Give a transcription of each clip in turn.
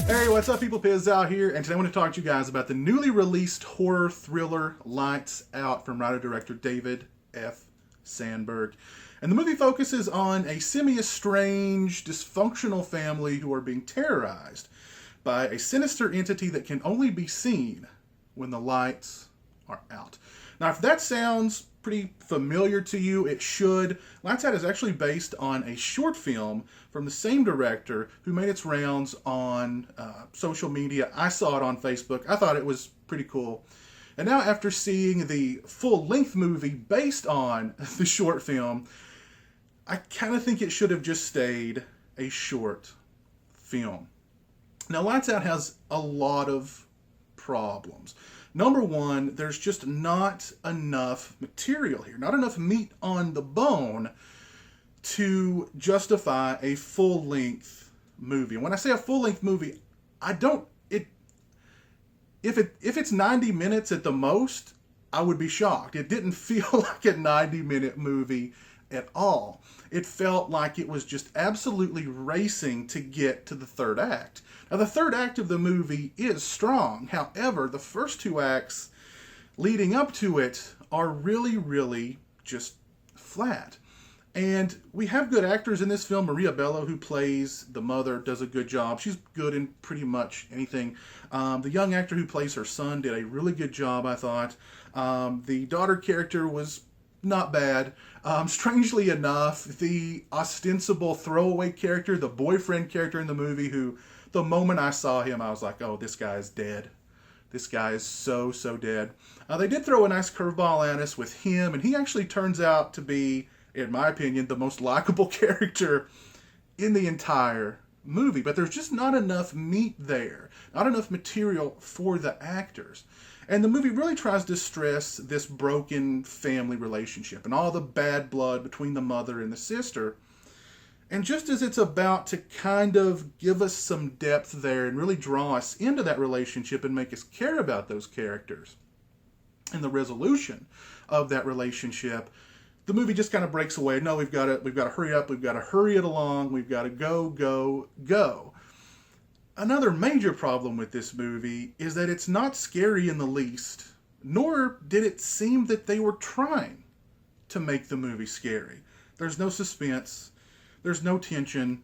Hey, what's up, people? Piz out here, and today I want to talk to you guys about the newly released horror thriller Lights Out from writer-director David F. Sandberg. And the movie focuses on a semi-estranged, dysfunctional family who are being terrorized by a sinister entity that can only be seen when the lights are out. Now, if that sounds pretty familiar to you, it should. Lights Out is actually based on a short film from the same director who made its rounds on social media. I saw it on Facebook. I thought it was pretty cool. And now, after seeing the full-length movie based on the short film, I kind of think it should have just stayed a short film. Now, Lights Out has a lot of problems. Number one, there's just not enough material here, not enough meat on the bone to justify a full-length movie. And when I say a full-length movie, if it's 90 minutes at the most, I would be shocked. It didn't feel like a 90-minute movie at all. It felt like it was just absolutely racing to get to the third act. Now, the third act of the movie is strong. However, the first two acts leading up to it are really, really just flat. And we have good actors in this film. Maria Bello, who plays the mother, does a good job. She's good in pretty much anything. The young actor who plays her son did a really good job, I thought. The daughter character was not bad. Strangely enough, the ostensible throwaway character, the boyfriend character in the movie, who the moment I saw him, I was like, oh, this guy is dead. This guy is so dead. They did throw a nice curveball at us with him, and he actually turns out to be, in my opinion, the most likable character in the entire movie. But there's just not enough meat there, not enough material for the actors. And the movie really tries to stress this broken family relationship and all the bad blood between the mother and the sister. And just as it's about to kind of give us some depth there and really draw us into that relationship and make us care about those characters and the resolution of that relationship, the movie just kind of breaks away. No, we've got to hurry up. We've got to hurry it along. We've got to go. Another major problem with this movie is that it's not scary in the least, nor did it seem that they were trying to make the movie scary. There's no suspense. There's no tension.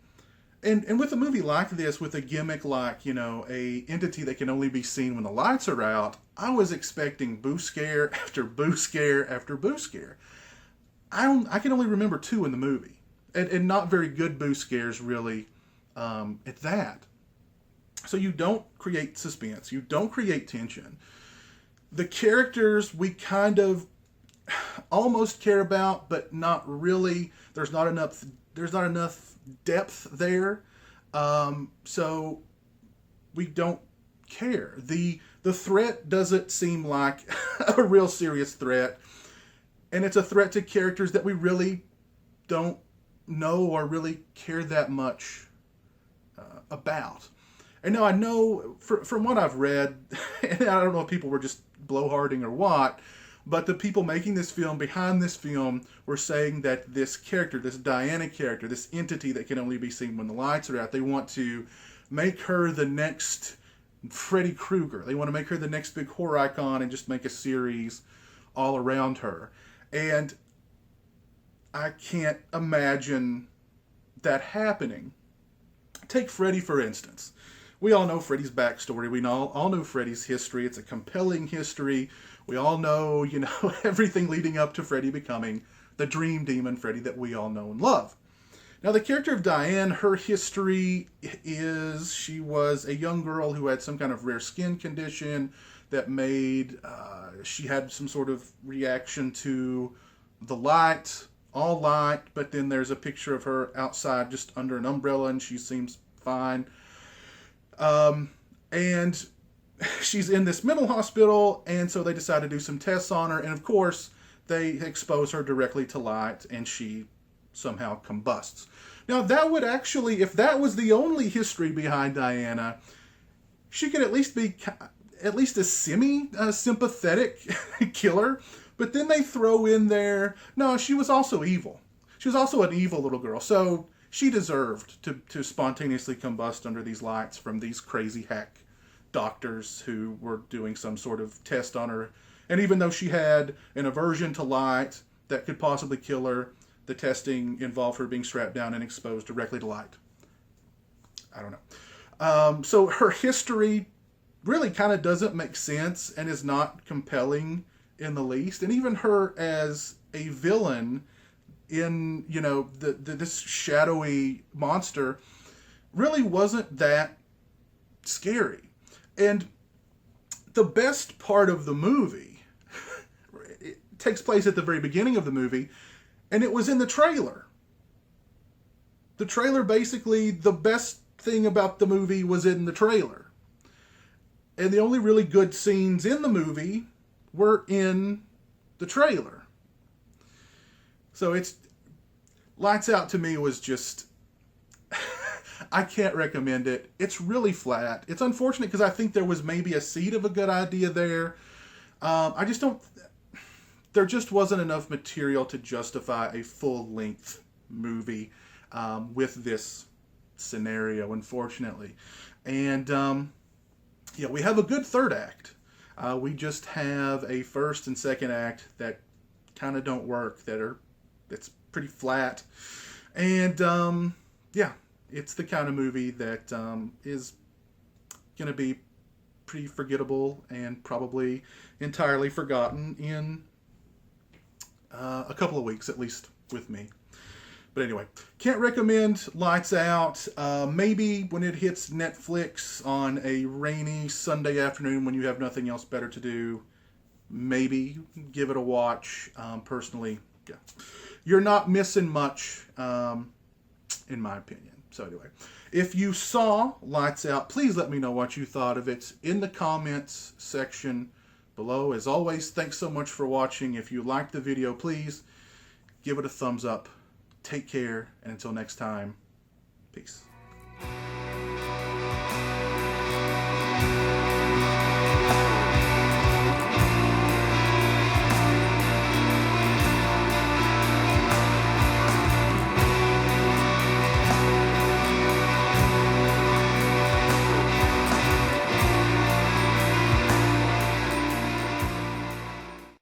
And with a movie like this, with a gimmick like, a entity that can only be seen when the lights are out, I was expecting boo scare after boo scare after boo scare. I can only remember two in the movie. And not very good boo scares, really, at that. So you don't create suspense. You don't create tension. The characters we kind of almost care about, but not really. There's not enough depth there. So we don't care. The threat doesn't seem like a real serious threat. And it's a threat to characters that we really don't know or really care that much about. And now I know, from what I've read, and I don't know if people were just blowharding or what, but the people making this film, behind this film, were saying that this character, this Diana character, this entity that can only be seen when the lights are out, they want to make her the next Freddy Krueger. They want to make her the next big horror icon and just make a series all around her. And I can't imagine that happening. Take Freddy, for instance. We all know Freddy's backstory. We all know Freddy's history. It's a compelling history. We all know, everything leading up to Freddy becoming the dream demon Freddy that we all know and love. Now, the character of Diane, her history is she was a young girl who had some kind of rare skin condition that made she had some sort of reaction to the light, all light, but then there's a picture of her outside just under an umbrella and she seems fine. And she's in this mental hospital, and so they decide to do some tests on her, and of course they expose her directly to light and she somehow combusts. Now, that would actually, if that was the only history behind Diana, she could at least be a semi-sympathetic killer. But then they throw in there, no, she was also evil. She was also an evil little girl. So she deserved to spontaneously combust under these lights from these crazy hack doctors who were doing some sort of test on her. And even though she had an aversion to light that could possibly kill her, the testing involved her being strapped down and exposed directly to light. I don't know. So her history really kind of doesn't make sense and is not compelling in the least. And even her as a villain in, you know, this shadowy monster really wasn't that scary. And the best part of the movie, it takes place at the very beginning of the movie, and it was in the trailer. The trailer, basically, the best thing about the movie was in the trailer. And the only really good scenes in the movie were in the trailer. So it's... Lights Out to me was just... I can't recommend it. It's really flat. It's unfortunate because I think there was maybe a seed of a good idea there. I just don't... There just wasn't enough material to justify a full-length movie with this scenario, unfortunately. And, yeah, we have a good third act. We just have a first and second act that kind of don't work, that's pretty flat. And, yeah, it's the kind of movie that is going to be pretty forgettable and probably entirely forgotten in a couple of weeks, at least with me. But anyway, can't recommend Lights Out. Maybe when it hits Netflix on a rainy Sunday afternoon when you have nothing else better to do, maybe give it a watch. Personally, yeah. You're not missing much, in my opinion. So anyway, if you saw Lights Out, please let me know what you thought of it in the comments section below. As always, thanks so much for watching. If you liked the video, please give it a thumbs up. Take care, and until next time, peace.